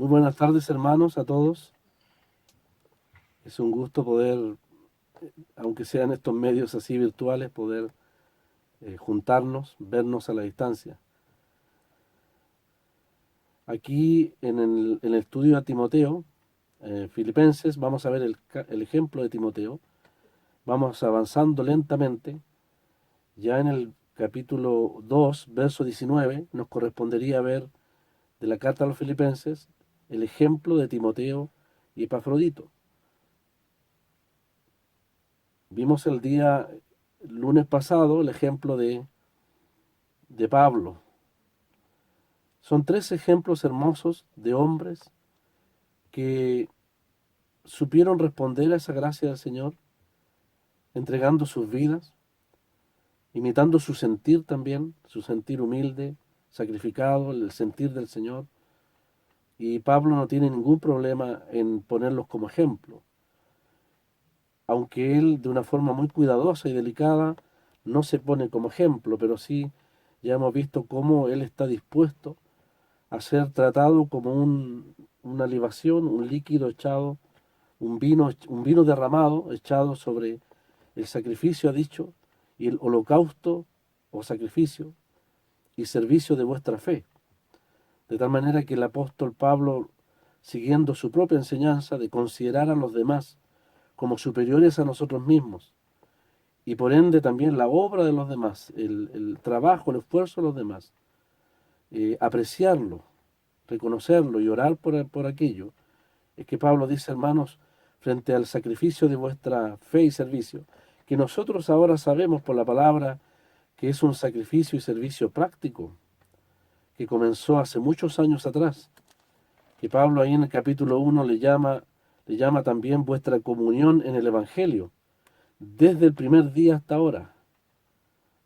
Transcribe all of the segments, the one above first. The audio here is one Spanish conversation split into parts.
Muy buenas tardes, hermanos, a todos. Es un gusto poder, aunque sean estos medios así virtuales, poder juntarnos, vernos a la distancia. Aquí en el estudio de Timoteo, Filipenses, vamos a ver el ejemplo de Timoteo. Vamos avanzando lentamente. Ya en el capítulo 2, verso 19, nos correspondería ver de la carta a los Filipenses el ejemplo de Timoteo y Epafrodito. Vimos el lunes pasado el ejemplo de Pablo. Son tres ejemplos hermosos de hombres que supieron responder a esa gracia del Señor, entregando sus vidas, imitando su sentir también, su sentir humilde, sacrificado, el sentir del Señor. Y Pablo no tiene ningún problema en ponerlos como ejemplo, aunque él de una forma muy cuidadosa y delicada no se pone como ejemplo, pero sí ya hemos visto cómo él está dispuesto a ser tratado como una libación, un líquido echado, un vino derramado, echado sobre el sacrificio, ha dicho, y el holocausto o sacrificio y servicio de vuestra fe. De tal manera que el apóstol Pablo, siguiendo su propia enseñanza de considerar a los demás como superiores a nosotros mismos, y por ende también la obra de los demás, el trabajo, el esfuerzo de los demás, apreciarlo, reconocerlo y orar por aquello, es que Pablo dice, hermanos, frente al sacrificio de vuestra fe y servicio, que nosotros ahora sabemos por la palabra que es un sacrificio y servicio práctico, que comenzó hace muchos años atrás, que Pablo ahí en el capítulo 1 le llama también vuestra comunión en el Evangelio, desde el primer día hasta ahora,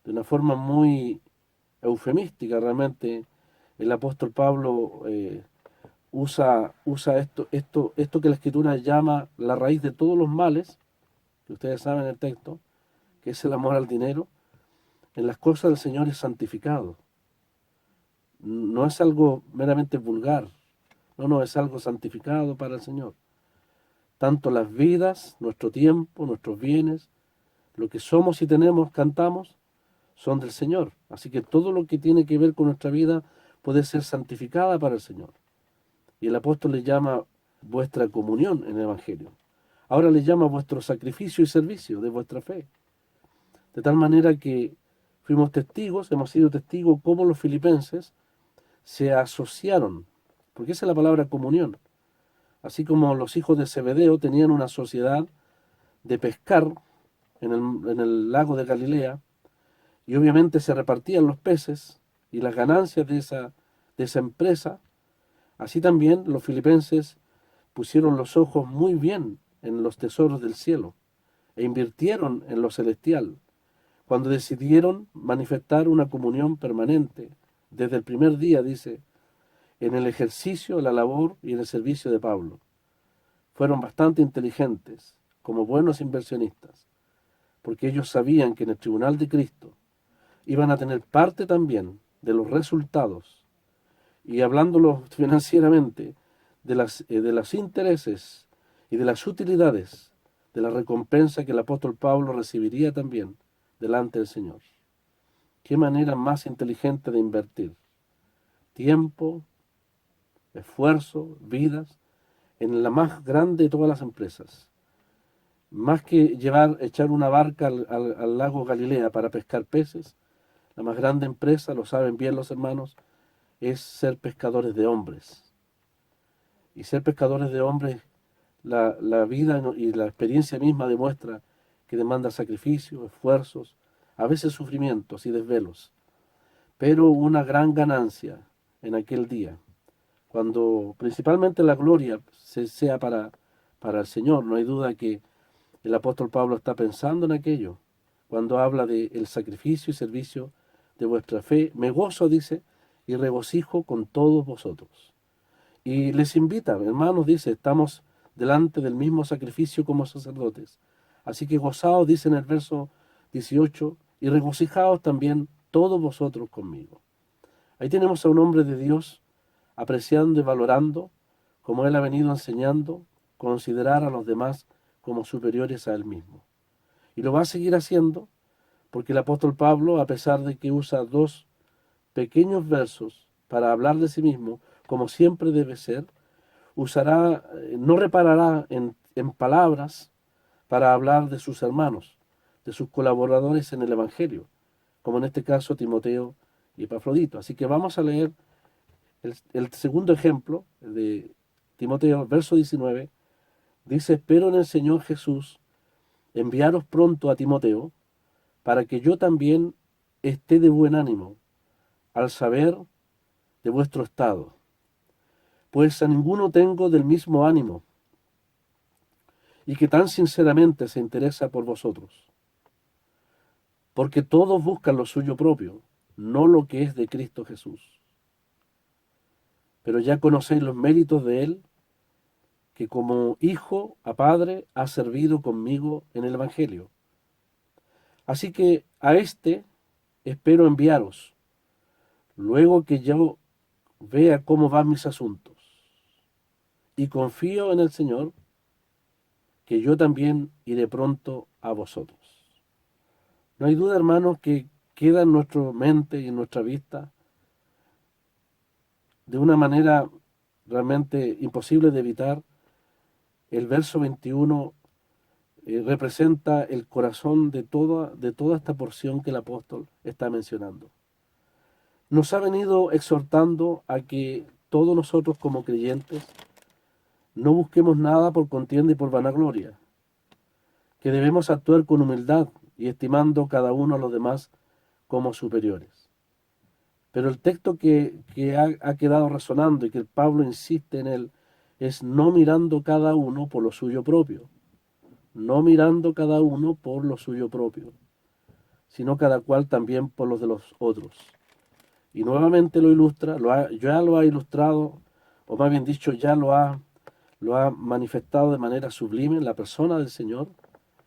de una forma muy eufemística realmente. El apóstol Pablo usa esto que la Escritura llama la raíz de todos los males, que ustedes saben el texto, que es el amor al dinero. En las cosas del Señor es santificado. No es algo meramente vulgar, no, es algo santificado para el Señor. Tanto las vidas, nuestro tiempo, nuestros bienes, lo que somos y tenemos, cantamos, son del Señor. Así que todo lo que tiene que ver con nuestra vida puede ser santificada para el Señor. Y el apóstol le llama vuestra comunión en el Evangelio. Ahora le llama vuestro sacrificio y servicio de vuestra fe. De tal manera que fuimos testigos, hemos sido testigos cómo los filipenses se asociaron, porque esa es la palabra comunión. Así como los hijos de Zebedeo tenían una sociedad de pescar en el lago de Galilea, y obviamente se repartían los peces y las ganancias de esa empresa, así también los filipenses pusieron los ojos muy bien en los tesoros del cielo e invirtieron en lo celestial, cuando decidieron manifestar una comunión permanente desde el primer día, dice, en el ejercicio, la labor y en el servicio de Pablo. Fueron bastante inteligentes, como buenos inversionistas, porque ellos sabían que en el tribunal de Cristo iban a tener parte también de los resultados, y hablándolo financieramente, de los intereses y de las utilidades, de la recompensa que el apóstol Pablo recibiría también delante del Señor. Qué manera más inteligente de invertir tiempo, esfuerzo, vidas, en la más grande de todas las empresas. Más que echar una barca al lago Galilea para pescar peces, la más grande empresa, lo saben bien los hermanos, es ser pescadores de hombres. Y ser pescadores de hombres, la vida y la experiencia misma demuestra que demanda sacrificios, esfuerzos, a veces sufrimientos y desvelos, pero una gran ganancia en aquel día, cuando principalmente la gloria sea para el Señor. No hay duda que el apóstol Pablo está pensando en aquello, cuando habla del sacrificio y servicio de vuestra fe. Me gozo, dice, y regocijo con todos vosotros. Y les invita, hermanos, dice, estamos delante del mismo sacrificio como sacerdotes. Así que gozaos, dice en el verso 18, y regocijaos también todos vosotros conmigo. Ahí tenemos a un hombre de Dios apreciando y valorando como él ha venido enseñando, considerar a los demás como superiores a él mismo. Y lo va a seguir haciendo porque el apóstol Pablo, a pesar de que usa dos pequeños versos para hablar de sí mismo, como siempre debe ser, no reparará en palabras para hablar de sus hermanos, de sus colaboradores en el Evangelio, como en este caso Timoteo y Epafrodito. Así que vamos a leer el segundo ejemplo de Timoteo, verso 19, dice: espero en el Señor Jesús enviaros pronto a Timoteo, para que yo también esté de buen ánimo al saber de vuestro estado, pues a ninguno tengo del mismo ánimo, y que tan sinceramente se interesa por vosotros, porque todos buscan lo suyo propio, no lo que es de Cristo Jesús. Pero ya conocéis los méritos de él, que como hijo a padre ha servido conmigo en el Evangelio. Así que a este espero enviaros, luego que yo vea cómo van mis asuntos. Y confío en el Señor, que yo también iré pronto a vosotros. No hay duda, hermanos, que queda en nuestra mente y en nuestra vista de una manera realmente imposible de evitar. El verso 21 representa el corazón de toda esta porción que el apóstol está mencionando. Nos ha venido exhortando a que todos nosotros como creyentes no busquemos nada por contienda y por vanagloria, que debemos actuar con humildad y estimando cada uno a los demás como superiores. Pero el texto que ha quedado resonando y que Pablo insiste en él es no mirando cada uno por lo suyo propio, no mirando cada uno por lo suyo propio, sino cada cual también por los de los otros. Y nuevamente lo ilustra, ya lo ha ilustrado, o más bien dicho, ya lo ha manifestado de manera sublime en la persona del Señor,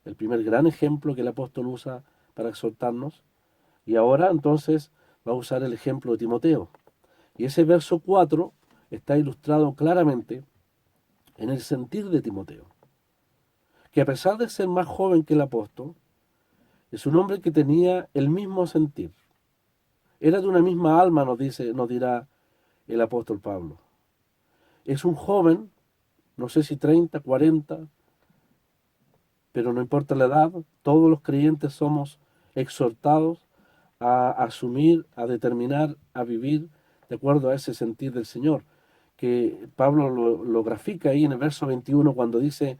el primer gran ejemplo que el apóstol usa para exhortarnos, y ahora entonces va a usar el ejemplo de Timoteo. Y ese verso 4 está ilustrado claramente en el sentir de Timoteo, que a pesar de ser más joven que el apóstol, es un hombre que tenía el mismo sentir. Era de una misma alma, nos dirá el apóstol Pablo. Es un joven, no sé si 30, 40, pero no importa la edad, todos los creyentes somos exhortados a asumir, a determinar, a vivir de acuerdo a ese sentir del Señor, que Pablo lo grafica ahí en el verso 21 cuando dice,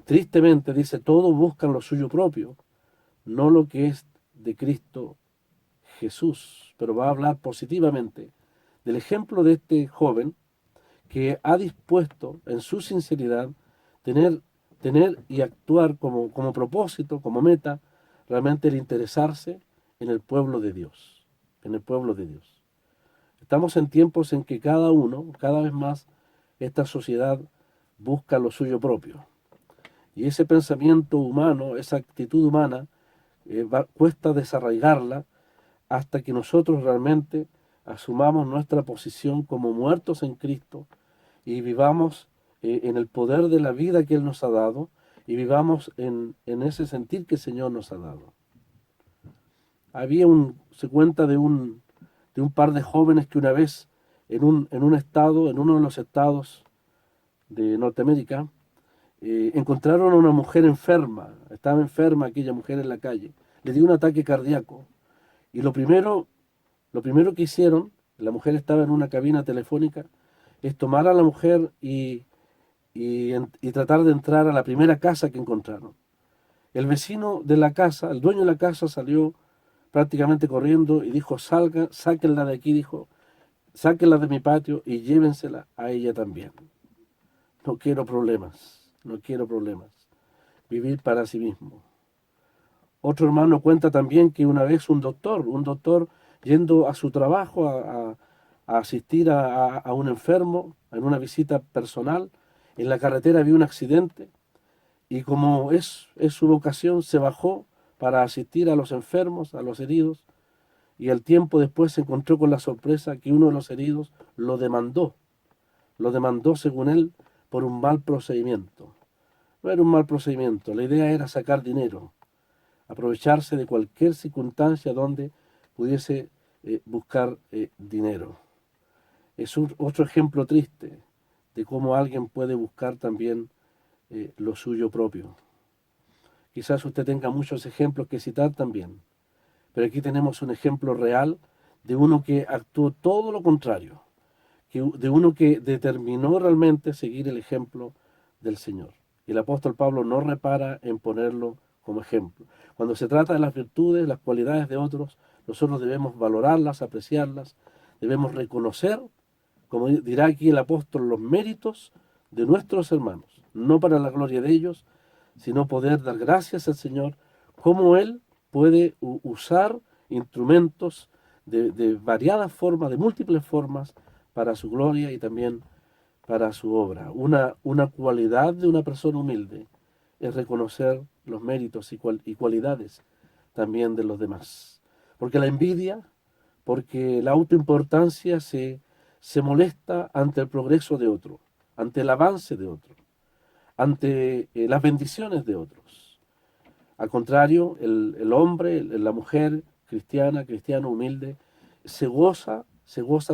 tristemente dice, todos buscan lo suyo propio, no lo que es de Cristo Jesús, pero va a hablar positivamente del ejemplo de este joven que ha dispuesto en su sinceridad tener y actuar como propósito, como meta, realmente el interesarse en el pueblo de Dios, en el pueblo de Dios. Estamos en tiempos en que cada uno, cada vez más, esta sociedad busca lo suyo propio. Y ese pensamiento humano, esa actitud humana, cuesta desarraigarla hasta que nosotros realmente asumamos nuestra posición como muertos en Cristo y vivamos en el poder de la vida que Él nos ha dado y vivamos en ese sentir que el Señor nos ha dado. Se cuenta de un par de jóvenes que una vez en un estado, en uno de los estados de Norteamérica, encontraron a una mujer enferma, estaba enferma aquella mujer en la calle, le dio un ataque cardíaco y lo primero que hicieron, la mujer estaba en una cabina telefónica, es tomar a la mujer y tratar de entrar a la primera casa que encontraron. El vecino de la casa, el dueño de la casa salió prácticamente corriendo y dijo, sáquenla de aquí, dijo, sáquenla de mi patio y llévensela a ella también. No quiero problemas, no quiero problemas. Vivir para sí mismo. Otro hermano cuenta también que una vez un doctor yendo a su trabajo a asistir a un enfermo en una visita personal, en la carretera había un accidente y como es su vocación, se bajó para asistir a los enfermos, a los heridos, y al tiempo después se encontró con la sorpresa que uno de los heridos lo demandó lo demandó, según él, por un mal procedimiento. No era un mal procedimiento, la idea era sacar dinero, aprovecharse de cualquier circunstancia donde pudiese buscar dinero. Es otro ejemplo triste de cómo alguien puede buscar también lo suyo propio. Quizás usted tenga muchos ejemplos que citar también, pero aquí tenemos un ejemplo real de uno que actuó todo lo contrario, de uno que determinó realmente seguir el ejemplo del Señor. Y el apóstol Pablo no repara en ponerlo como ejemplo. Cuando se trata de las virtudes, las cualidades de otros, nosotros debemos valorarlas, apreciarlas, debemos reconocer, como dirá aquí el apóstol, los méritos de nuestros hermanos, no para la gloria de ellos, sino poder dar gracias al Señor, cómo Él puede usar instrumentos de variadas formas, de múltiples formas, para su gloria y también para su obra. Una cualidad de una persona humilde es reconocer los méritos y cualidades también de los demás. Porque la envidia, porque la autoimportancia se molesta ante el progreso de otro, ante el avance de otro, ante las bendiciones de otros. Al contrario, el hombre, la mujer cristiana, cristiano humilde, se goza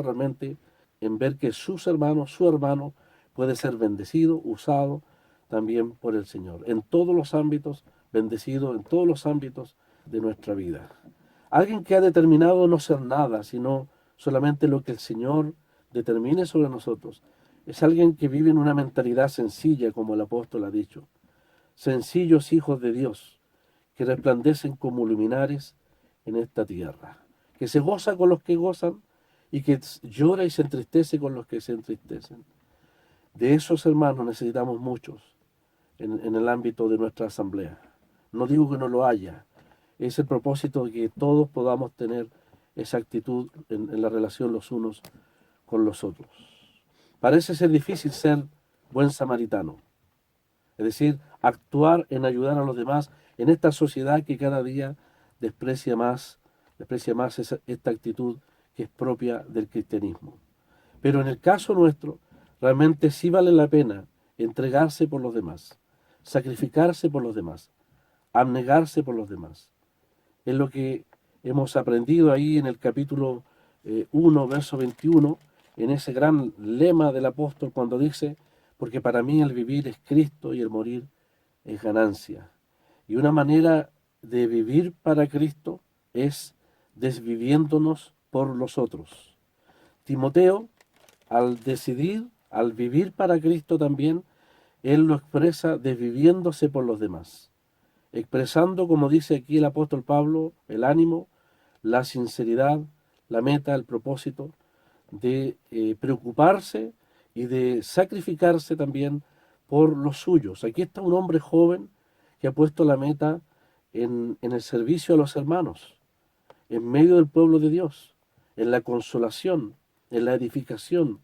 realmente en ver que sus hermanos, su hermano, puede ser bendecido, usado también por el Señor, en todos los ámbitos, bendecido en todos los ámbitos de nuestra vida. Alguien que ha determinado no ser nada, sino solamente lo que el Señor determine sobre nosotros, es alguien que vive en una mentalidad sencilla, como el apóstol ha dicho, sencillos hijos de Dios, que resplandecen como luminares en esta tierra, que se goza con los que gozan y que llora y se entristece con los que se entristecen. De esos hermanos necesitamos muchos en el ámbito de nuestra asamblea. No digo que no lo haya, es el propósito de que todos podamos tener esa actitud en la relación los unos con los otros. Parece ser difícil ser buen samaritano, es decir, actuar en ayudar a los demás en esta sociedad que cada día desprecia más esta actitud que es propia del cristianismo. Pero en el caso nuestro, realmente sí vale la pena entregarse por los demás, sacrificarse por los demás, abnegarse por los demás. Es lo que hemos aprendido ahí en el capítulo 1, verso 21, en ese gran lema del apóstol cuando dice, porque para mí el vivir es Cristo y el morir es ganancia. Y una manera de vivir para Cristo es desviviéndonos por los otros. Timoteo, al decidir, al vivir para Cristo también, él lo expresa desviviéndose por los demás, expresando, como dice aquí el apóstol Pablo, el ánimo, la sinceridad, la meta, el propósito de preocuparse y de sacrificarse también por los suyos. Aquí está un hombre joven que ha puesto la meta en el servicio a los hermanos, en medio del pueblo de Dios, en la consolación, en la edificación,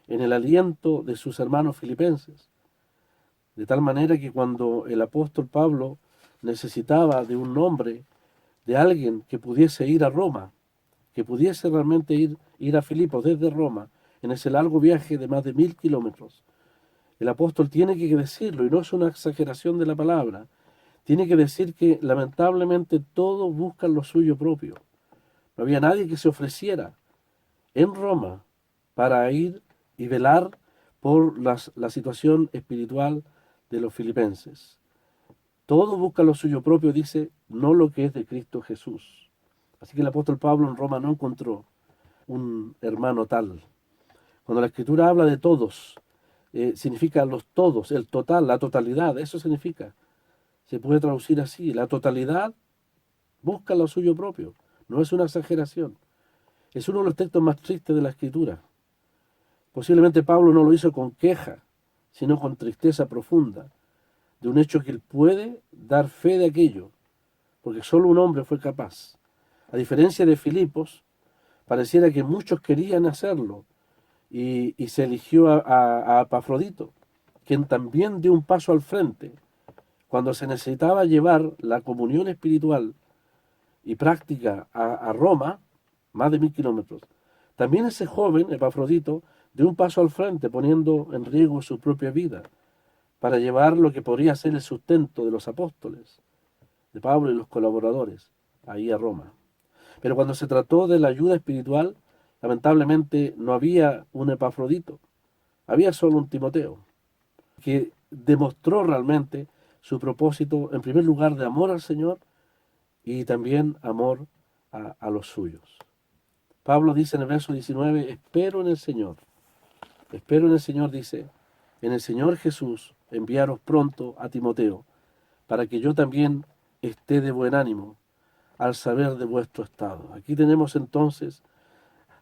en el aliento de sus hermanos filipenses. De tal manera que cuando el apóstol Pablo necesitaba de un nombre, de alguien que pudiese ir a Roma, que pudiese realmente ir a Filipos desde Roma, en ese largo viaje de más de 1000 kilómetros, el apóstol tiene que decirlo, y no es una exageración de la palabra, tiene que decir que lamentablemente todos buscan lo suyo propio. No había nadie que se ofreciera en Roma para ir y velar por la situación espiritual de los filipenses. Todos buscan lo suyo propio, dice, no lo que es de Cristo Jesús. Así que el apóstol Pablo en Roma no encontró un hermano tal. Cuando la Escritura habla de todos, significa los todos, el total, la totalidad, eso significa. Se puede traducir así, la totalidad busca lo suyo propio. No es una exageración. Es uno de los textos más tristes de la Escritura. Posiblemente Pablo no lo hizo con queja, sino con tristeza profunda, de un hecho que él puede dar fe de aquello, porque solo un hombre fue capaz. A diferencia de Filipos, pareciera que muchos querían hacerlo, y se eligió a Epafrodito, quien también dio un paso al frente, cuando se necesitaba llevar la comunión espiritual y práctica a Roma, más de 1000 kilómetros. También ese joven, Epafrodito, de un paso al frente, poniendo en riesgo su propia vida para llevar lo que podría ser el sustento de los apóstoles, de Pablo y los colaboradores, ahí a Roma. Pero cuando se trató de la ayuda espiritual, lamentablemente no había un Epafrodito, había solo un Timoteo, que demostró realmente su propósito, en primer lugar, de amor al Señor y también amor a los suyos. Pablo dice en el verso 19, espero en el Señor, dice, en el Señor Jesús, enviaros pronto a Timoteo, para que yo también esté de buen ánimo al saber de vuestro estado. Aquí tenemos entonces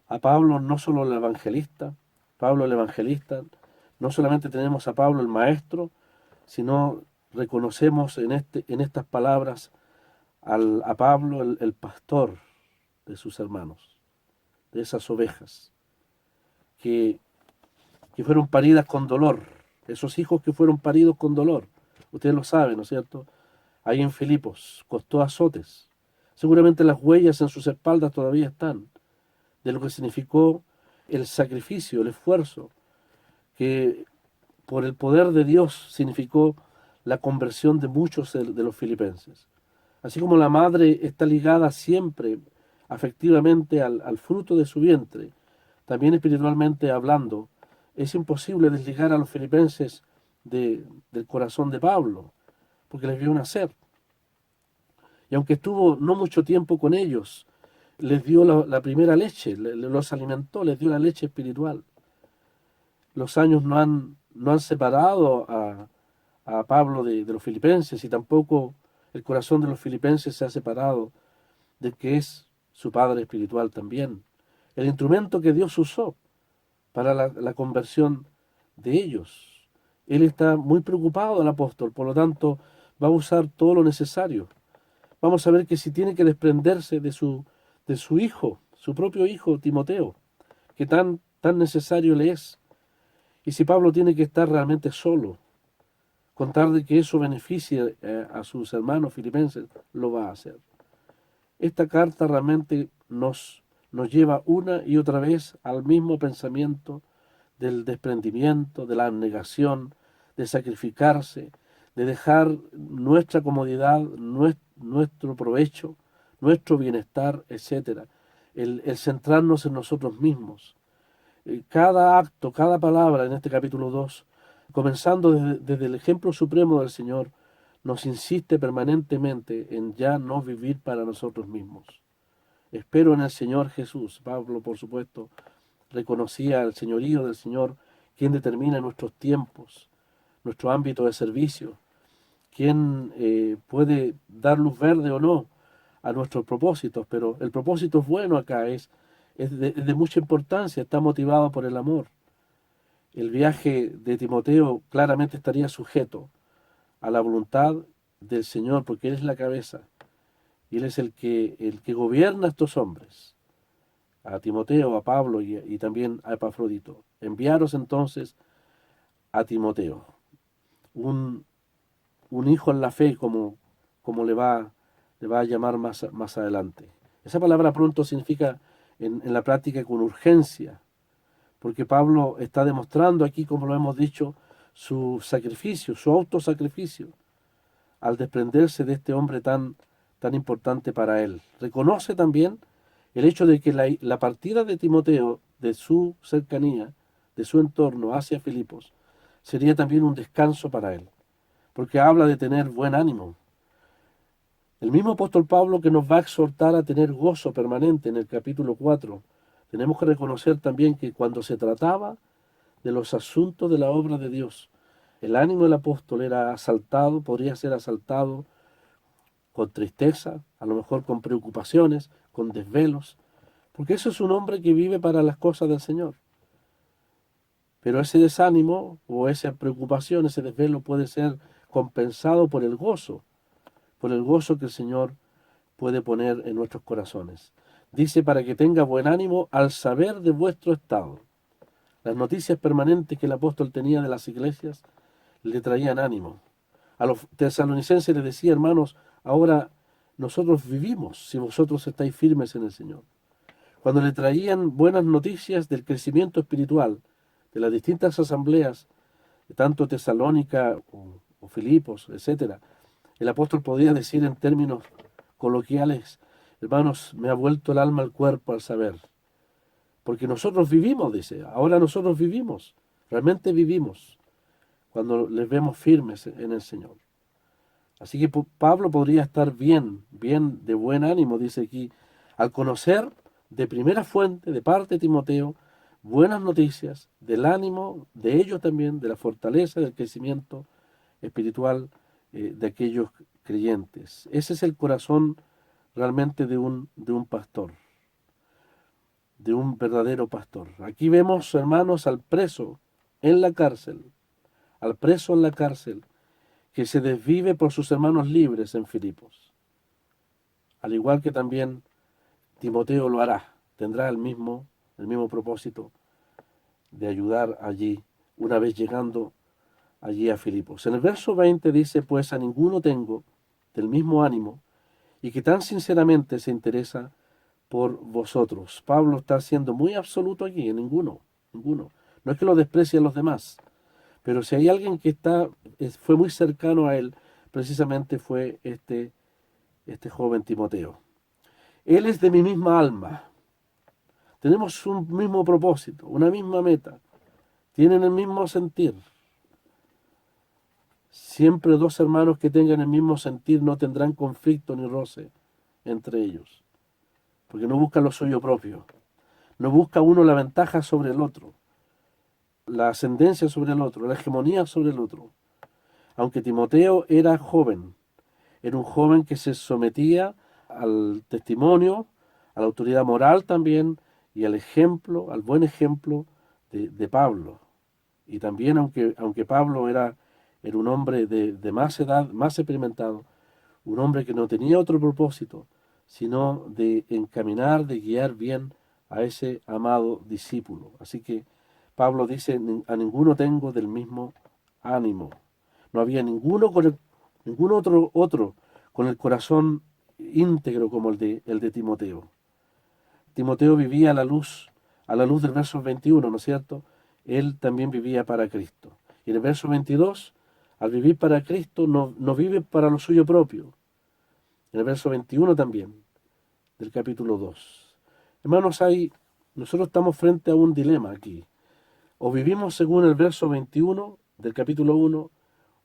a Pablo, no solo el evangelista, no solamente tenemos a Pablo el maestro, sino reconocemos en estas palabras a Pablo el pastor de sus hermanos, de esas ovejas, que fueron paridas con dolor, esos hijos que fueron paridos con dolor. Ustedes lo saben, ¿no es cierto? Ahí en Filipos, costó azotes. Seguramente las huellas en sus espaldas todavía están, de lo que significó el sacrificio, el esfuerzo, que por el poder de Dios significó la conversión de muchos de los filipenses. Así como la madre está ligada siempre afectivamente al fruto de su vientre, también espiritualmente hablando, es imposible desligar a los filipenses del corazón de Pablo, porque les vio nacer. Y aunque estuvo no mucho tiempo con ellos, les dio la primera leche, los alimentó, les dio la leche espiritual. Los años no han separado a Pablo de los filipenses, y tampoco el corazón de los filipenses se ha separado de que es su padre espiritual también. El instrumento que Dios usó para la conversión de ellos. Él está muy preocupado, el apóstol, por lo tanto va a usar todo lo necesario. Vamos a ver que si tiene que desprenderse de su hijo, su propio hijo Timoteo, que tan necesario le es. Y si Pablo tiene que estar realmente solo, contar de que eso beneficie a sus hermanos filipenses, lo va a hacer. Esta carta realmente nos lleva una y otra vez al mismo pensamiento del desprendimiento, de la abnegación, de sacrificarse, de dejar nuestra comodidad, nuestro provecho, nuestro bienestar, etcétera. El centrarnos en nosotros mismos. Cada acto, cada palabra en este capítulo 2, comenzando desde el ejemplo supremo del Señor, nos insiste permanentemente en ya no vivir para nosotros mismos. Espero en el Señor Jesús. Pablo, por supuesto, reconocía el señorío del Señor, quien determina nuestros tiempos, nuestro ámbito de servicio, quien puede dar luz verde o no a nuestros propósitos, pero el propósito es bueno acá, es de mucha importancia, está motivado por el amor. El viaje de Timoteo claramente estaría sujeto a la voluntad del Señor, porque Él es la cabeza, y Él es el que gobierna a estos hombres, a Timoteo, a Pablo y también a Epafrodito. Enviaros entonces a Timoteo, un hijo en la fe, como le va a llamar más adelante. Esa palabra pronto significa en la práctica con urgencia, porque Pablo está demostrando aquí, como lo hemos dicho, su sacrificio, su autosacrificio, al desprenderse de este hombre tan importante para él. Reconoce también el hecho de que la partida de Timoteo, de su cercanía, de su entorno hacia Filipos, sería también un descanso para él, porque habla de tener buen ánimo. El mismo apóstol Pablo que nos va a exhortar a tener gozo permanente en el capítulo 4, tenemos que reconocer también que cuando se trataba de los asuntos de la obra de Dios, el ánimo del apóstol era asaltado, podría ser asaltado con tristeza, a lo mejor con preocupaciones, con desvelos, porque eso es un hombre que vive para las cosas del Señor. Pero ese desánimo o esa preocupación, ese desvelo puede ser compensado por el gozo que el Señor puede poner en nuestros corazones. Dice, para que tenga buen ánimo al saber de vuestro estado. Las noticias permanentes que el apóstol tenía de las iglesias le traían ánimo. A los tesalonicenses les decía, hermanos, ahora nosotros vivimos si vosotros estáis firmes en el Señor. Cuando le traían buenas noticias del crecimiento espiritual, de las distintas asambleas, tanto Tesalónica o Filipos, etcétera, el apóstol podía decir en términos coloquiales: hermanos, me ha vuelto el alma al cuerpo al saber. Porque nosotros vivimos, dice, ahora nosotros vivimos, realmente vivimos, cuando les vemos firmes en el Señor. Así que Pablo podría estar bien de buen ánimo, dice aquí, al conocer de primera fuente, de parte de Timoteo, buenas noticias del ánimo de ellos también, de la fortaleza, del crecimiento espiritual de aquellos creyentes. Ese es el corazón realmente de un pastor, de un verdadero pastor. Aquí vemos, hermanos, al preso en la cárcel, que se desvive por sus hermanos libres en Filipos. Al igual que también Timoteo lo hará, tendrá el mismo propósito de ayudar allí, una vez llegando allí a Filipos. En el verso 20 dice: pues a ninguno tengo del mismo ánimo y que tan sinceramente se interesa por vosotros. Pablo está siendo muy absoluto aquí, en ninguno. No es que lo desprecie a los demás, pero si hay alguien que fue muy cercano a él, precisamente fue este joven Timoteo. Él es de mi misma alma. Tenemos un mismo propósito, una misma meta. Tienen el mismo sentir. Siempre dos hermanos que tengan el mismo sentir no tendrán conflicto ni roce entre ellos, porque no buscan lo suyo propio. No busca uno la ventaja sobre el otro, la ascendencia sobre el otro, la hegemonía sobre el otro. Aunque Timoteo era joven, era un joven que se sometía al testimonio, a la autoridad moral también, y al ejemplo, al buen ejemplo de Pablo. Y también, aunque Pablo era un hombre de más edad, más experimentado, un hombre que no tenía otro propósito, sino de encaminar, de guiar bien a ese amado discípulo. Así que Pablo dice: a ninguno tengo del mismo ánimo. No había ningún otro con el corazón íntegro como el de Timoteo. Timoteo vivía a la luz del verso 21, ¿no es cierto? Él también vivía para Cristo. Y en el verso 22, al vivir para Cristo, no vive para lo suyo propio. En el verso 21 también, del capítulo 2. Hermanos, nosotros estamos frente a un dilema aquí. O vivimos según el verso 21 del capítulo 1,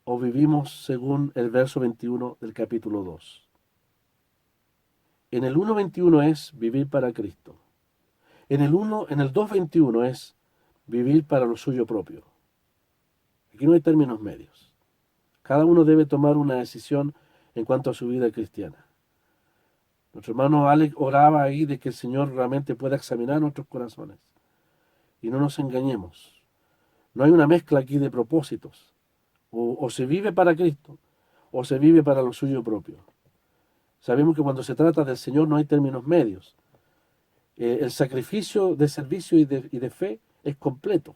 o vivimos según el verso 21 del capítulo 2. En el 1:21 es vivir para Cristo. En el 2:21 es vivir para lo suyo propio. Aquí no hay términos medios. Cada uno debe tomar una decisión en cuanto a su vida cristiana. Nuestro hermano Alex oraba ahí de que el Señor realmente pueda examinar nuestros corazones. Y no nos engañemos. No hay una mezcla aquí de propósitos. O se vive para Cristo, o se vive para lo suyo propio. Sabemos que cuando se trata del Señor no hay términos medios. El sacrificio de servicio y de fe es completo.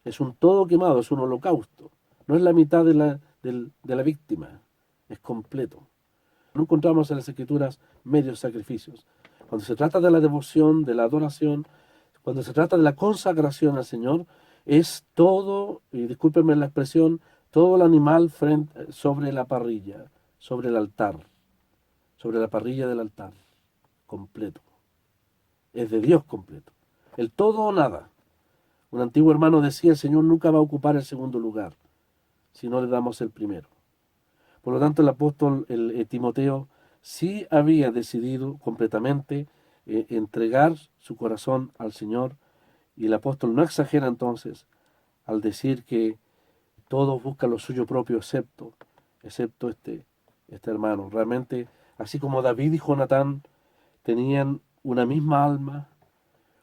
Es un todo quemado, es un holocausto. No es la mitad de la víctima, es completo. No encontramos en las Escrituras medios sacrificios. Cuando se trata de la devoción, de la adoración, cuando se trata de la consagración al Señor, es todo, y discúlpenme la expresión, todo el animal sobre la parrilla, sobre el altar, sobre la parrilla del altar, completo. Es de Dios completo. El todo o nada. Un antiguo hermano decía: el Señor nunca va a ocupar el segundo lugar si no le damos el primero. Por lo tanto, el apóstol Timoteo sí había decidido completamente entregar su corazón al Señor, y el apóstol no exagera entonces al decir que todos buscan lo suyo propio excepto este hermano. Realmente, así como David y Jonatán tenían una misma alma,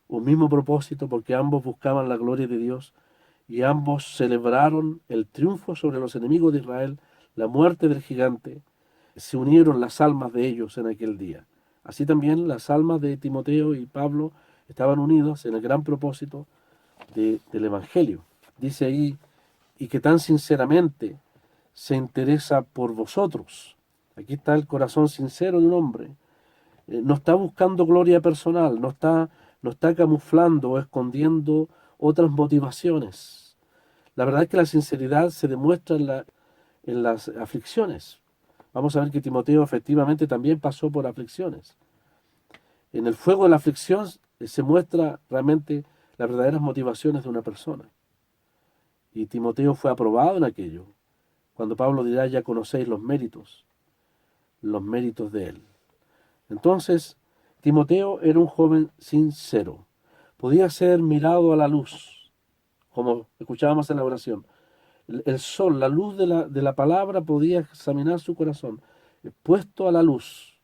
un mismo propósito, porque ambos buscaban la gloria de Dios y ambos celebraron el triunfo sobre los enemigos de Israel, la muerte del gigante. Se unieron las almas de ellos en aquel día. Así también las almas de Timoteo y Pablo estaban unidos en el gran propósito del Evangelio. Dice ahí: y que tan sinceramente se interesa por vosotros. Aquí está el corazón sincero de un hombre. No está buscando gloria personal, no está camuflando o escondiendo otras motivaciones. La verdad es que la sinceridad se demuestra en las aflicciones. Vamos a ver que Timoteo efectivamente también pasó por aflicciones. En el fuego de la aflicción se muestra realmente las verdaderas motivaciones de una persona. Y Timoteo fue aprobado en aquello. Cuando Pablo dirá, ya conocéis los méritos de él. Entonces, Timoteo era un joven sincero. Podía ser mirado a la luz, como escuchábamos en la oración. El sol, la luz de la palabra podía examinar su corazón, puesto a la luz,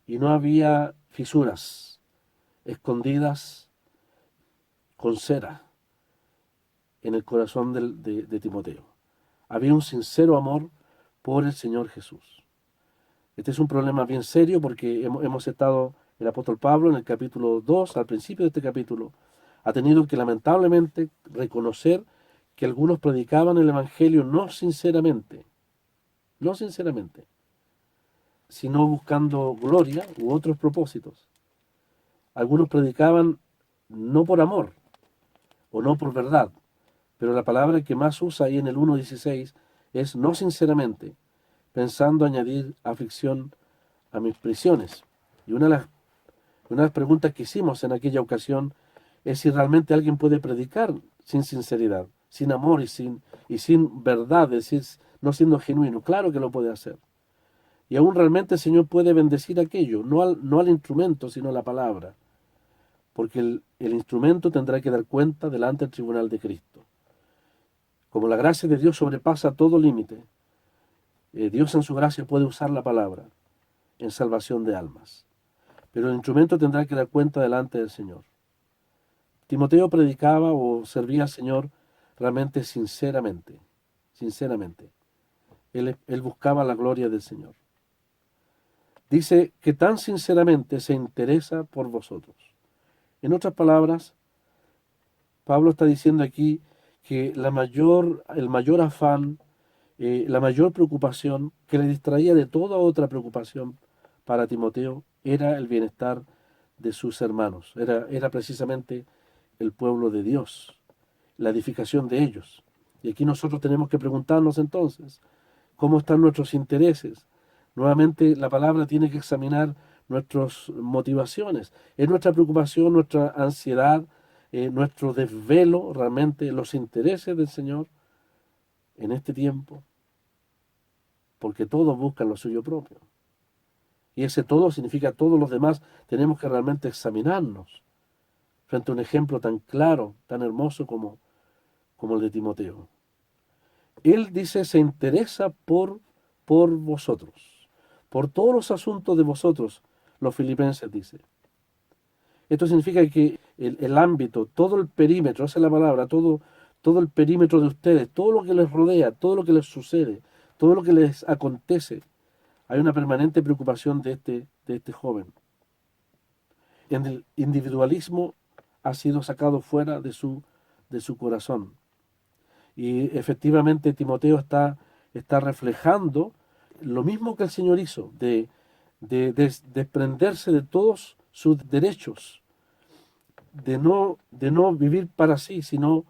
y no había fisuras escondidas con cera en el corazón de Timoteo. Había un sincero amor por el Señor Jesús. Este es un problema bien serio porque hemos estado, el apóstol Pablo en el capítulo 2, al principio de este capítulo, ha tenido que lamentablemente reconocer que algunos predicaban el Evangelio no sinceramente, sino buscando gloria u otros propósitos. Algunos predicaban no por amor o no por verdad, pero la palabra que más usa ahí en el 1.16 es no sinceramente, pensando añadir aflicción a mis prisiones. Y una de las preguntas que hicimos en aquella ocasión es si realmente alguien puede predicar sin sinceridad, sin amor y sin verdad, es decir, no siendo genuino. Claro que lo puede hacer. Y aún realmente el Señor puede bendecir aquello, no al instrumento, sino a la palabra. Porque el instrumento tendrá que dar cuenta delante del tribunal de Cristo. Como la gracia de Dios sobrepasa todo límite, Dios en su gracia puede usar la palabra en salvación de almas. Pero el instrumento tendrá que dar cuenta delante del Señor. Timoteo predicaba o servía al Señor realmente sinceramente. Él buscaba la gloria del Señor. Dice que tan sinceramente se interesa por vosotros. En otras palabras, Pablo está diciendo aquí que el mayor afán, la mayor preocupación que le distraía de toda otra preocupación para Timoteo era el bienestar de sus hermanos, era precisamente el pueblo de Dios, la edificación de ellos. Y aquí nosotros tenemos que preguntarnos entonces, ¿cómo están nuestros intereses? Nuevamente la palabra tiene que examinar nuestras motivaciones. ¿Es nuestra preocupación, nuestra ansiedad, nuestro desvelo realmente los intereses del Señor en este tiempo? Porque todos buscan lo suyo propio. Y ese todo significa todos los demás. Tenemos que realmente examinarnos frente a un ejemplo tan claro, tan hermoso como el de Timoteo. Él dice, se interesa por vosotros, por todos los asuntos de vosotros, los filipenses dice. Esto significa que el ámbito, todo el perímetro, esa es la palabra, todo el perímetro de ustedes, todo lo que les rodea, todo lo que les sucede, todo lo que les acontece, hay una permanente preocupación de este joven. El individualismo ha sido sacado fuera de su corazón. Y efectivamente Timoteo está reflejando lo mismo que el Señor hizo, de desprenderse de todos sus derechos, de no vivir para sí, sino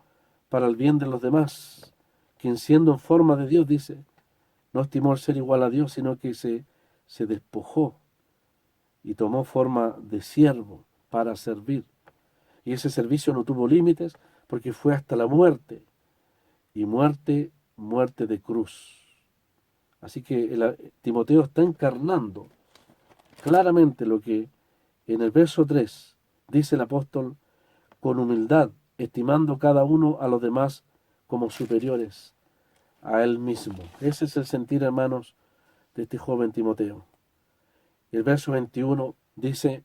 para el bien de los demás, quien siendo en forma de Dios, dice, no estimó el ser igual a Dios, sino que se despojó y tomó forma de siervo para servir. Y ese servicio no tuvo límites porque fue hasta la muerte, y muerte de cruz. Así que Timoteo está encarnando claramente lo que en el verso 3 dice el apóstol, con humildad, estimando cada uno a los demás como superiores a él mismo. Ese es el sentir, hermanos, de este joven Timoteo. El verso 21 dice,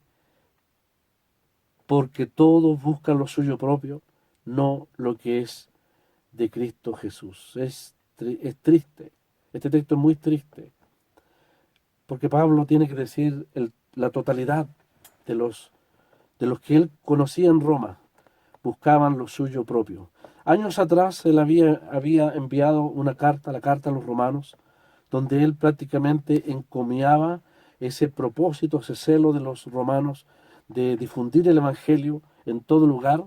porque todos buscan lo suyo propio, no lo que es de Cristo Jesús. Es triste. Este texto es muy triste. Porque Pablo tiene que decir la totalidad de los que él conocía en Roma. Buscaban lo suyo propio. Años atrás él había enviado una carta, la carta a los romanos, donde él prácticamente encomiaba ese propósito, ese celo de los romanos de difundir el Evangelio en todo lugar,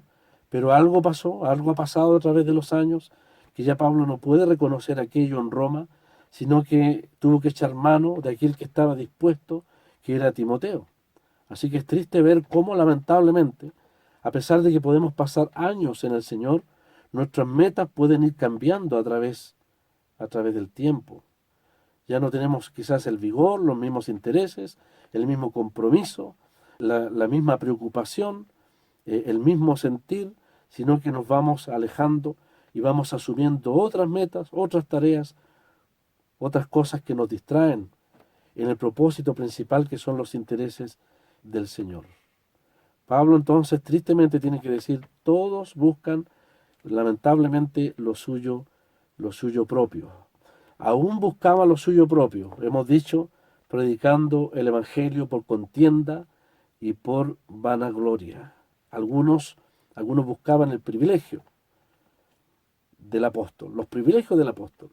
Pero algo pasó, algo ha pasado a través de los años, que ya Pablo no puede reconocer aquello en Roma, sino que tuvo que echar mano de aquel que estaba dispuesto, que era Timoteo. Así que es triste ver cómo lamentablemente, a pesar de que podemos pasar años en el Señor, nuestras metas pueden ir cambiando a través del tiempo. Ya no tenemos quizás el vigor, los mismos intereses, el mismo compromiso, la misma preocupación, el mismo sentir, sino que nos vamos alejando y vamos asumiendo otras metas, otras tareas, otras cosas que nos distraen en el propósito principal que son los intereses del Señor. Pablo entonces tristemente tiene que decir, todos buscan lamentablemente lo suyo propio. Aún buscaban lo suyo propio, hemos dicho, predicando el Evangelio por contienda y por vanagloria. Algunos buscaban el privilegio del apóstol, los privilegios del apóstol,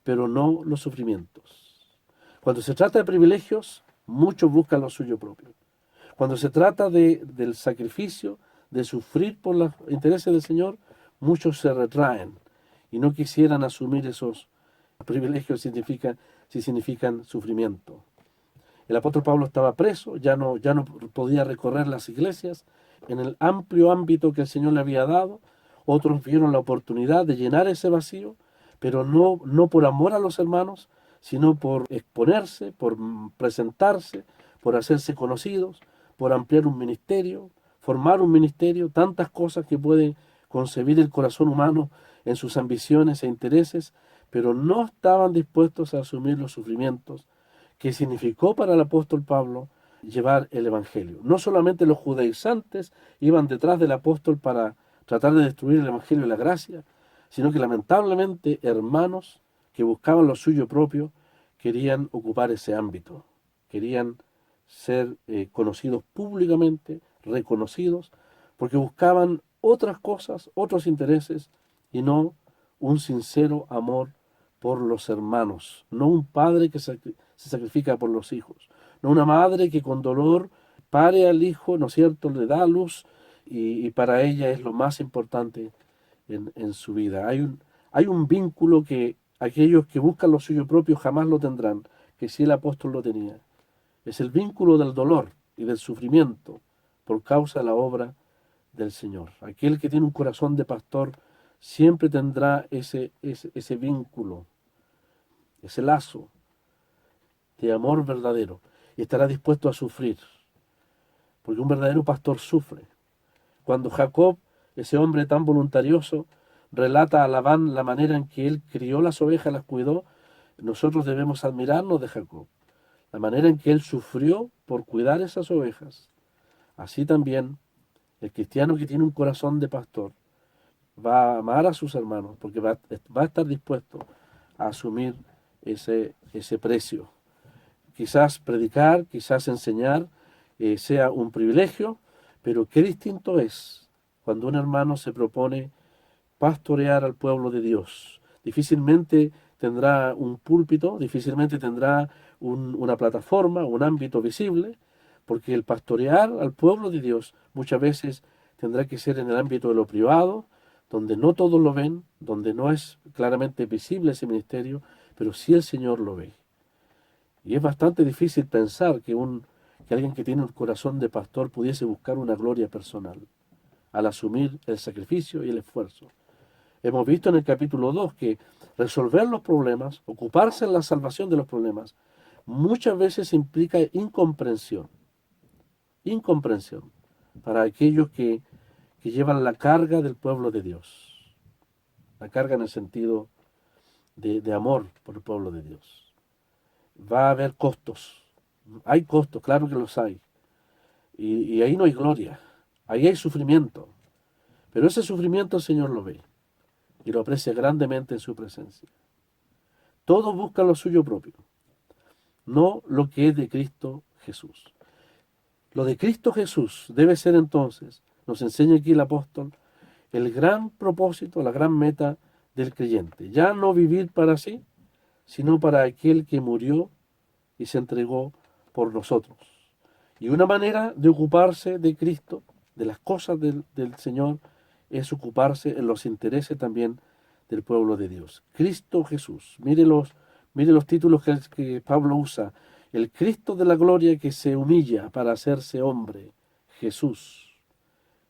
pero no los sufrimientos. Cuando se trata de privilegios, muchos buscan lo suyo propio. Cuando se trata del sacrificio, de sufrir por los intereses del Señor, muchos se retraen y no quisieran asumir esos privilegios si significan sufrimiento. El apóstol Pablo estaba preso, ya no podía recorrer las iglesias en el amplio ámbito que el Señor le había dado. Otros vieron la oportunidad de llenar ese vacío, pero no por amor a los hermanos, sino por exponerse, por presentarse, por hacerse conocidos, por ampliar un ministerio, formar un ministerio, tantas cosas que puede concebir el corazón humano en sus ambiciones e intereses, pero no estaban dispuestos a asumir los sufrimientos que significó para el apóstol Pablo llevar el Evangelio. No solamente los judaizantes iban detrás del apóstol para tratar de destruir el Evangelio y la gracia, sino que lamentablemente hermanos que buscaban lo suyo propio querían ocupar ese ámbito, querían ser conocidos públicamente, reconocidos, porque buscaban otras cosas, otros intereses, y no un sincero amor por los hermanos, no un padre que se sacrifica por los hijos, no una madre que con dolor pare al hijo, ¿no es cierto?, le da luz y para ella es lo más importante en su vida. Hay un vínculo que aquellos que buscan lo suyo propio jamás lo tendrán, que sí el apóstol lo tenía. Es el vínculo del dolor y del sufrimiento por causa de la obra del Señor. Aquel que tiene un corazón de pastor siempre tendrá ese vínculo, ese lazo de amor verdadero y estará dispuesto a sufrir, porque un verdadero pastor sufre. Cuando Jacob, ese hombre tan voluntarioso, relata a Labán la manera en que él crió las ovejas, las cuidó, nosotros debemos admirarnos de Jacob, la manera en que él sufrió por cuidar esas ovejas. Así también el cristiano que tiene un corazón de pastor va a amar a sus hermanos porque va a estar dispuesto a asumir ese precio. Quizás predicar, quizás enseñar sea un privilegio, pero qué distinto es cuando un hermano se propone pastorear al pueblo de Dios. Difícilmente tendrá un púlpito, difícilmente tendrá una plataforma, un ámbito visible, porque el pastorear al pueblo de Dios muchas veces tendrá que ser en el ámbito de lo privado, donde no todos lo ven, donde no es claramente visible ese ministerio, pero sí el Señor lo ve. Y es bastante difícil pensar que alguien que tiene un corazón de pastor pudiese buscar una gloria personal al asumir el sacrificio y el esfuerzo. Hemos visto en el capítulo 2 que resolver los problemas, ocuparse en la salvación de los problemas, muchas veces implica incomprensión para aquellos que llevan la carga del pueblo de Dios, la carga en el sentido de amor por el pueblo de Dios. Va a haber costos, hay costos, claro que los hay, y ahí no hay gloria, ahí hay sufrimiento, pero ese sufrimiento el Señor lo ve y lo aprecia grandemente en su presencia. Todos buscan lo suyo propio, no lo que es de Cristo Jesús. Lo de Cristo Jesús debe ser entonces, nos enseña aquí el apóstol, el gran propósito, la gran meta del creyente. Ya no vivir para sí, sino para aquel que murió y se entregó por nosotros. Y una manera de ocuparse de Cristo, de las cosas del Señor, es ocuparse en los intereses también del pueblo de Dios. Cristo Jesús. Mire los títulos que Pablo usa. El Cristo de la gloria que se humilla para hacerse hombre. Jesús.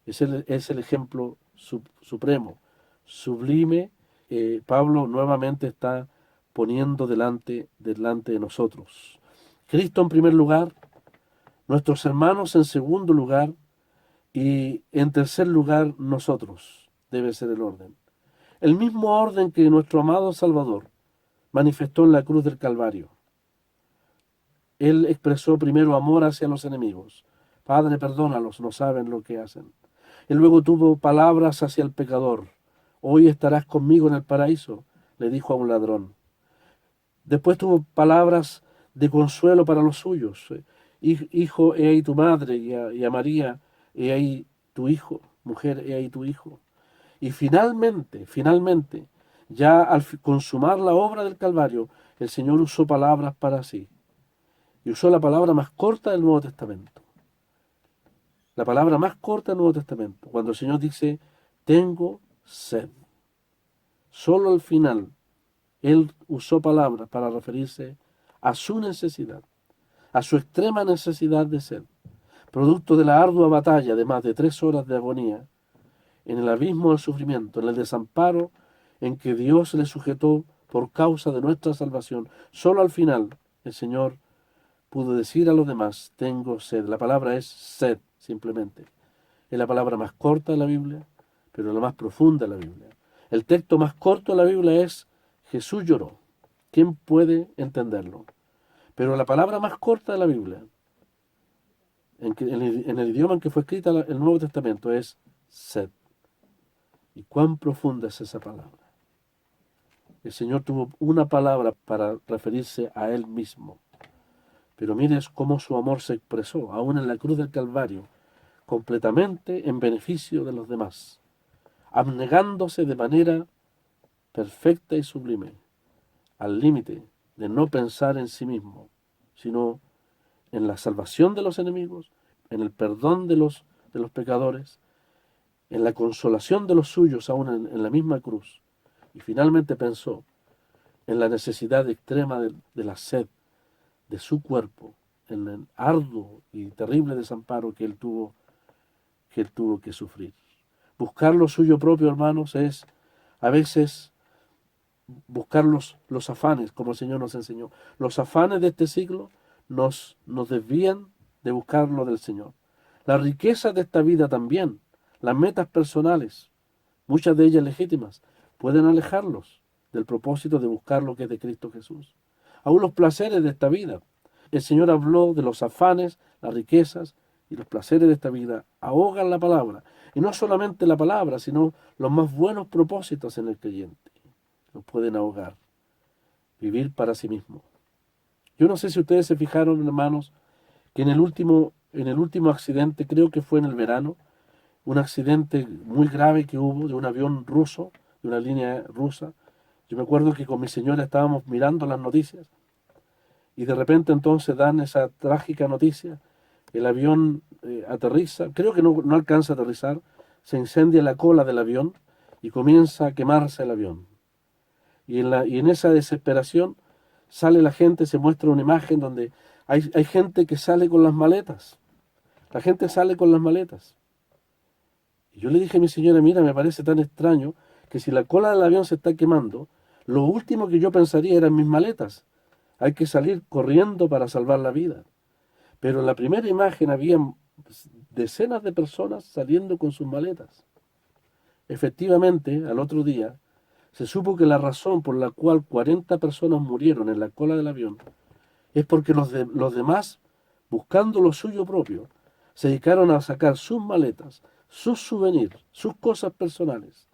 Es el ejemplo supremo, sublime. Pablo nuevamente está poniendo delante de nosotros. Cristo en primer lugar, nuestros hermanos en segundo lugar y en tercer lugar nosotros. Debe ser el orden. El mismo orden que nuestro amado Salvador manifestó en la cruz del Calvario. Él expresó primero amor hacia los enemigos. Padre, perdónalos, no saben lo que hacen. Él luego tuvo palabras hacia el pecador. Hoy estarás conmigo en el paraíso, le dijo a un ladrón. Después tuvo palabras de consuelo para los suyos. Hijo, he ahí tu madre, y a María, he ahí tu hijo. Mujer, he ahí tu hijo. Y finalmente, ya al consumar la obra del Calvario, el Señor usó palabras para sí. Y usó la palabra más corta del Nuevo Testamento. La palabra más corta del Nuevo Testamento. Cuando el Señor dice, tengo sed. Solo al final, Él usó palabras para referirse a su necesidad, a su extrema necesidad de sed, producto de la ardua batalla de más de 3 horas de agonía, en el abismo del sufrimiento, en el desamparo en que Dios le sujetó por causa de nuestra salvación. Solo al final el Señor pudo decir a los demás, tengo sed. La palabra es sed, simplemente. Es la palabra más corta de la Biblia, pero la más profunda de la Biblia. El texto más corto de la Biblia es Jesús lloró. ¿Quién puede entenderlo? Pero la palabra más corta de la Biblia, en el idioma en que fue escrita el Nuevo Testamento, es sed. ¿Y cuán profunda es esa palabra? El Señor tuvo una palabra para referirse a Él mismo. Pero mires cómo su amor se expresó, aún en la cruz del Calvario, completamente en beneficio de los demás, abnegándose de manera perfecta y sublime, al límite de no pensar en sí mismo, sino en la salvación de los enemigos, en el perdón de los pecadores, en la consolación de los suyos aún en la misma cruz. Y finalmente pensó en la necesidad extrema de la sed de su cuerpo, en el arduo y terrible desamparo que él tuvo que sufrir. Buscar lo suyo propio, hermanos, es a veces buscar los afanes, como el Señor nos enseñó. Los afanes de este siglo nos desvían de buscar lo del Señor. Las riquezas de esta vida también, las metas personales, muchas de ellas legítimas, pueden alejarlos del propósito de buscar lo que es de Cristo Jesús. Aún los placeres de esta vida. El Señor habló de los afanes, las riquezas y los placeres de esta vida. Ahogan la palabra. Y no solamente la palabra, sino los más buenos propósitos en el creyente. Los pueden ahogar. Vivir para sí mismo. Yo no sé si ustedes se fijaron, hermanos, que en el último accidente, creo que fue en el verano, un accidente muy grave que hubo de un avión ruso, de una línea rusa. Yo me acuerdo que con mi señora estábamos mirando las noticias y de repente entonces dan esa trágica noticia. El avión aterriza, creo que no alcanza a aterrizar, se incendia la cola del avión y comienza a quemarse el avión. Y en esa desesperación sale la gente, se muestra una imagen donde hay gente que sale con las maletas. La gente sale con las maletas. Y yo le dije a mi señora, mira, me parece tan extraño que si la cola del avión se está quemando, lo último que yo pensaría eran mis maletas. Hay que salir corriendo para salvar la vida. Pero en la primera imagen había decenas de personas saliendo con sus maletas. Efectivamente, al otro día, se supo que la razón por la cual 40 personas murieron en la cola del avión es porque los demás, buscando lo suyo propio, se dedicaron a sacar sus maletas, sus souvenirs, sus cosas personales,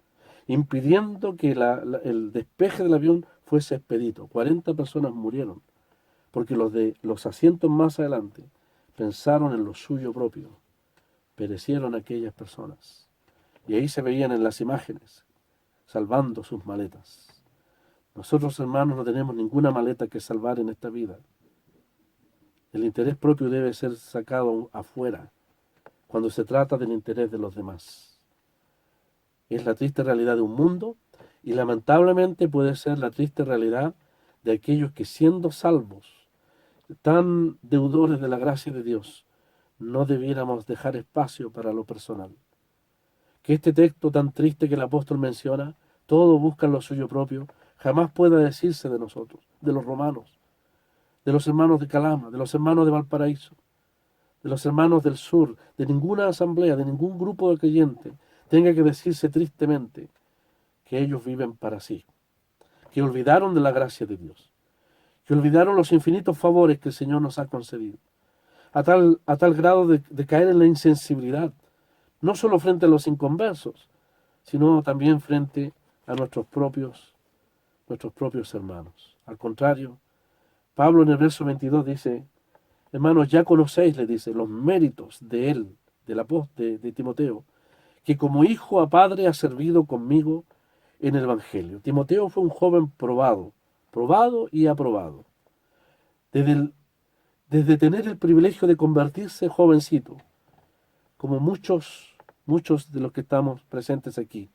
impidiendo que el despeje del avión fuese expedito. 40 personas murieron, porque los asientos más adelante pensaron en lo suyo propio. Perecieron aquellas personas. Y ahí se veían en las imágenes, salvando sus maletas. Nosotros, hermanos, no tenemos ninguna maleta que salvar en esta vida. El interés propio debe ser sacado afuera, cuando se trata del interés de los demás. Es la triste realidad de un mundo y lamentablemente puede ser la triste realidad de aquellos que siendo salvos, tan deudores de la gracia de Dios, no debiéramos dejar espacio para lo personal. Que este texto tan triste que el apóstol menciona, todos buscan lo suyo propio, jamás pueda decirse de nosotros, de los romanos, de los hermanos de Calama, de los hermanos de Valparaíso, de los hermanos del sur, de ninguna asamblea, de ningún grupo de creyentes, tenga que decirse tristemente que ellos viven para sí, que olvidaron de la gracia de Dios, que olvidaron los infinitos favores que el Señor nos ha concedido, a tal grado de caer en la insensibilidad, no solo frente a los inconversos, sino también frente a nuestros propios hermanos. Al contrario, Pablo en el verso 22 dice, hermanos, ya conocéis, le dice, los méritos de él, del apóstol de Timoteo, que como hijo a padre ha servido conmigo en el Evangelio. Timoteo fue un joven probado y aprobado. Desde tener el privilegio de convertirse jovencito, como muchos de los que estamos presentes aquí.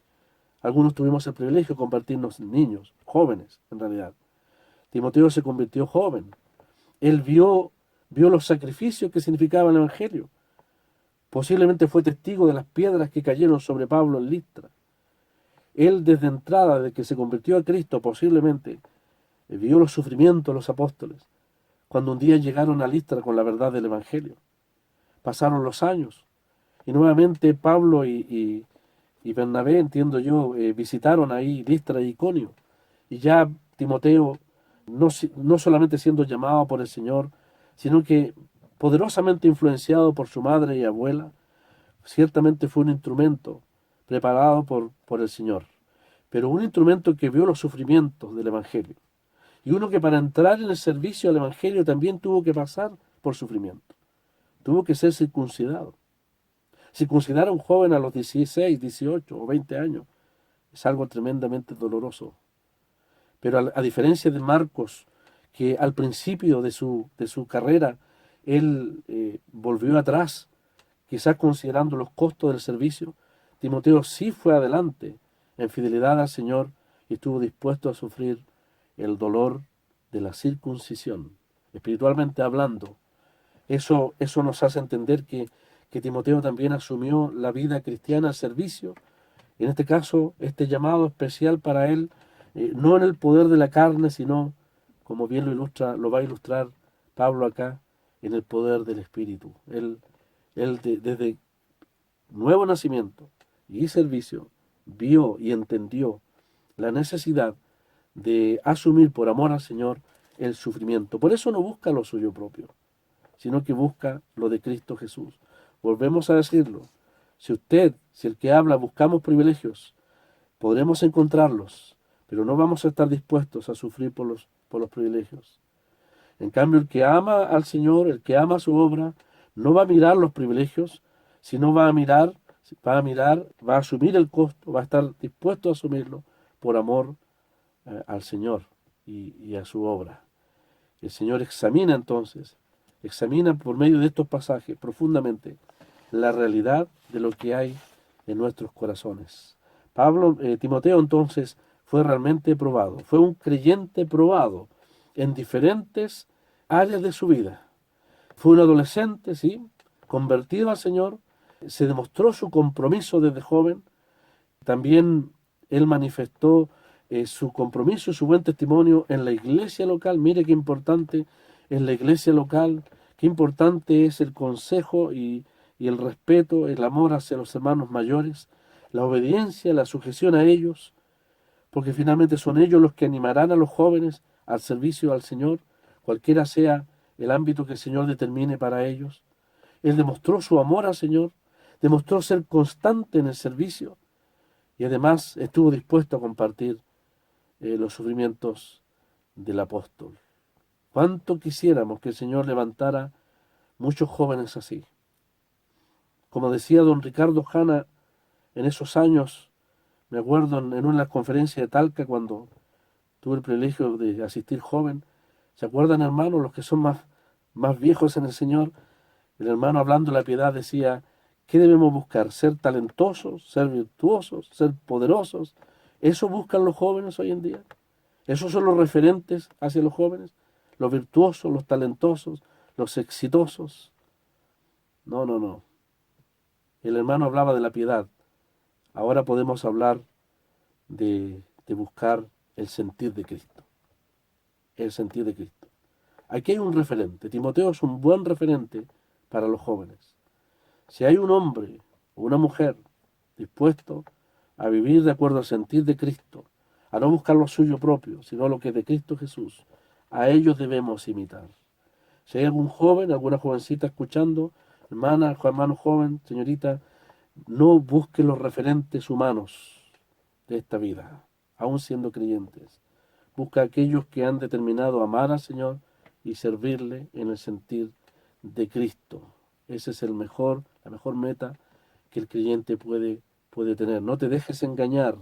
Algunos tuvimos el privilegio de convertirnos en niños, jóvenes en realidad. Timoteo se convirtió joven. Él vio los sacrificios que significaba el Evangelio. Posiblemente fue testigo de las piedras que cayeron sobre Pablo en Listra. Él desde entrada, desde que se convirtió a Cristo, posiblemente vio los sufrimientos de los apóstoles, cuando un día llegaron a Listra con la verdad del Evangelio. Pasaron los años, y nuevamente Pablo y Bernabé, entiendo yo, visitaron ahí Listra y Iconio, y ya Timoteo, no solamente siendo llamado por el Señor, sino que poderosamente influenciado por su madre y abuela, ciertamente fue un instrumento preparado por el Señor, pero un instrumento que vio los sufrimientos del Evangelio, y uno que para entrar en el servicio al Evangelio también tuvo que pasar por sufrimiento, tuvo que ser circuncidado. Circuncidar a un joven a los 16, 18 o 20 años es algo tremendamente doloroso. Pero a diferencia de Marcos, que al principio de su carrera, él volvió atrás, quizás considerando los costos del servicio, Timoteo sí fue adelante en fidelidad al Señor y estuvo dispuesto a sufrir el dolor de la circuncisión. Espiritualmente hablando, eso nos hace entender que Timoteo también asumió la vida cristiana al servicio, en este caso, este llamado especial para él, no en el poder de la carne, sino, como bien lo va a ilustrar Pablo acá, en el poder del Espíritu. Él desde nuevo nacimiento y servicio, vio y entendió la necesidad de asumir por amor al Señor el sufrimiento. Por eso no busca lo suyo propio, sino que busca lo de Cristo Jesús. Volvemos a decirlo, si el que habla, buscamos privilegios, podremos encontrarlos, pero no vamos a estar dispuestos a sufrir por los privilegios. En cambio, el que ama al Señor, el que ama su obra, no va a mirar los privilegios, sino va a asumir el costo, va a estar dispuesto a asumirlo por amor al Señor y a su obra. El Señor examina por medio de estos pasajes profundamente la realidad de lo que hay en nuestros corazones. Timoteo entonces fue realmente probado, fue un creyente probado en diferentes áreas de su vida. Fue un adolescente, sí, convertido al Señor, se demostró su compromiso desde joven, también él manifestó su compromiso y su buen testimonio en la iglesia local. Mire qué importante es la iglesia local, qué importante es el consejo y el respeto, el amor hacia los hermanos mayores, la obediencia, la sujeción a ellos, porque finalmente son ellos los que animarán a los jóvenes al servicio al Señor, cualquiera sea el ámbito que el Señor determine para ellos. Él demostró su amor al Señor, demostró ser constante en el servicio y además estuvo dispuesto a compartir los sufrimientos del apóstol. ¿Cuánto quisiéramos que el Señor levantara muchos jóvenes así? Como decía don Ricardo Jana en esos años, me acuerdo en una conferencia de Talca cuando tuve el privilegio de asistir joven. ¿Se acuerdan, hermanos, los que son más viejos en el Señor? El hermano, hablando de la piedad, decía ¿Qué debemos buscar? ¿Ser talentosos, ser virtuosos, ser poderosos? ¿Eso buscan los jóvenes hoy en día? ¿Esos son los referentes hacia los jóvenes? ¿Los virtuosos, los talentosos, los exitosos? No, no, no. El hermano hablaba de la piedad. Ahora podemos hablar de buscar el sentir de Cristo. El sentir de Cristo. Aquí hay un referente. Timoteo es un buen referente para los jóvenes. Si hay un hombre o una mujer dispuesto a vivir de acuerdo al sentir de Cristo, a no buscar lo suyo propio, sino lo que es de Cristo Jesús, a ellos debemos imitar. Si hay algún joven, alguna jovencita escuchando, hermano joven, señorita, no busque los referentes humanos de esta vida, aún siendo creyentes. Busca a aquellos que han determinado amar al Señor y servirle en el sentir de Cristo. Ese es la mejor meta que el creyente puede tener. No te dejes engañar,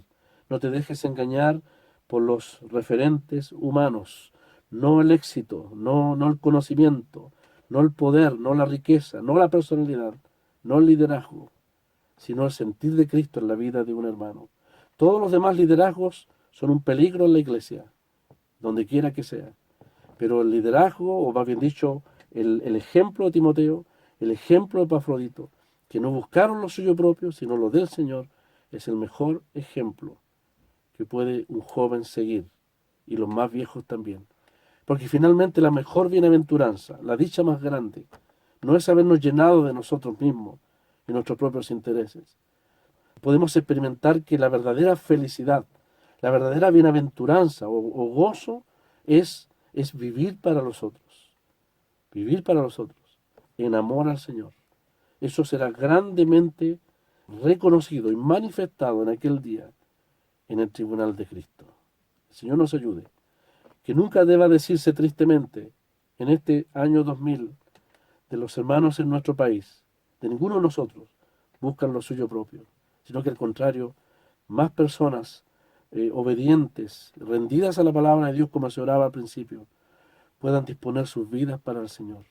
no te dejes engañar por los referentes humanos, no el éxito, no el conocimiento, no el poder, no la riqueza, no la personalidad, no el liderazgo, sino el sentir de Cristo en la vida de un hermano. Todos los demás liderazgos son un peligro en la iglesia, donde quiera que sea. Pero el liderazgo, o más bien dicho, el ejemplo de Timoteo, el ejemplo de Epafrodito, que no buscaron lo suyo propio, sino lo del Señor, es el mejor ejemplo que puede un joven seguir, y los más viejos también. Porque finalmente la mejor bienaventuranza, la dicha más grande, no es habernos llenado de nosotros mismos y nuestros propios intereses. Podemos experimentar que la verdadera felicidad, la verdadera bienaventuranza o gozo es vivir para los otros. Vivir para los otros, en amor al Señor. Eso será grandemente reconocido y manifestado en aquel día en el tribunal de Cristo. El Señor nos ayude. Que nunca deba decirse tristemente en este año 2000 de los hermanos en nuestro país, de ninguno de nosotros, buscan lo suyo propio, sino que al contrario, más personas obedientes, rendidas a la palabra de Dios como se oraba al principio, puedan disponer sus vidas para el Señor,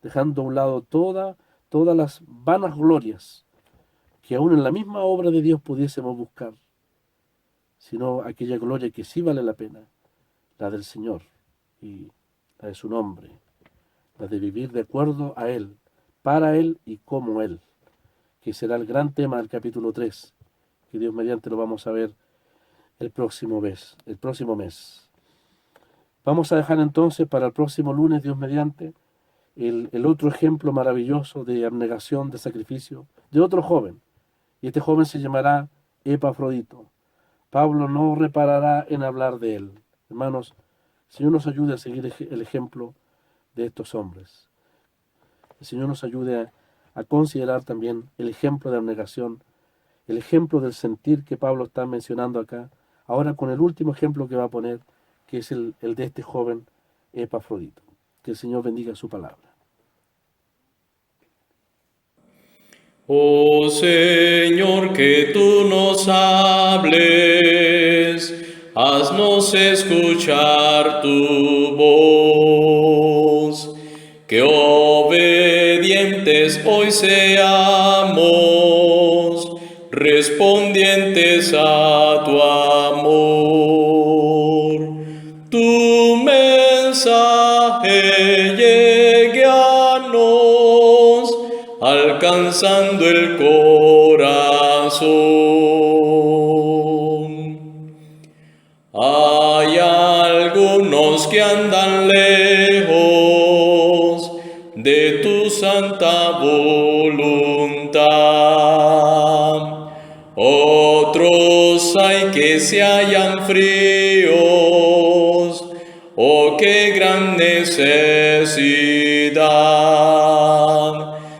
dejando a un lado todas las vanas glorias que aún en la misma obra de Dios pudiésemos buscar, sino aquella gloria que sí vale la pena, la del Señor y la de su nombre, la de vivir de acuerdo a Él, para Él y como Él, que será el gran tema del capítulo 3, que Dios mediante lo vamos a ver el próximo mes. Vamos a dejar entonces para el próximo lunes, Dios mediante, el otro ejemplo maravilloso de abnegación, de sacrificio, de otro joven. Y este joven se llamará Epafrodito. Pablo no reparará en hablar de él. Hermanos, el Señor nos ayude a seguir el ejemplo de estos hombres. El Señor nos ayude a considerar también el ejemplo de abnegación, el ejemplo del sentir que Pablo está mencionando acá, ahora con el último ejemplo que va a poner, que es el de este joven Epafrodito. Que el Señor bendiga su palabra. Oh Señor, que tú nos hables, haznos escuchar tu voz, que obedientes hoy seamos, respondientes a tu amor. Tu mensaje llegue a nos, alcanzando el corazón. Hay algunos que andan lejos de tu santa voluntad. Otros hay que se hallan fríos. Oh, qué gran necesidad.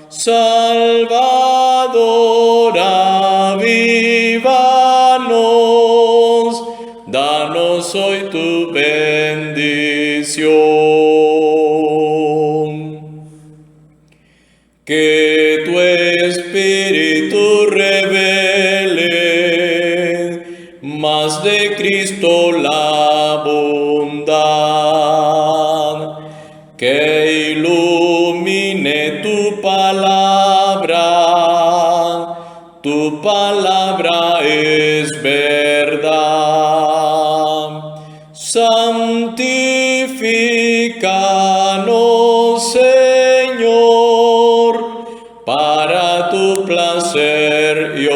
Salvador, avívanos, danos hoy tu bendición. Que tu Espíritu revele más de Cristo la bondad, que ilumine tu palabra verdad. Santifícanos, Señor, para tu placer y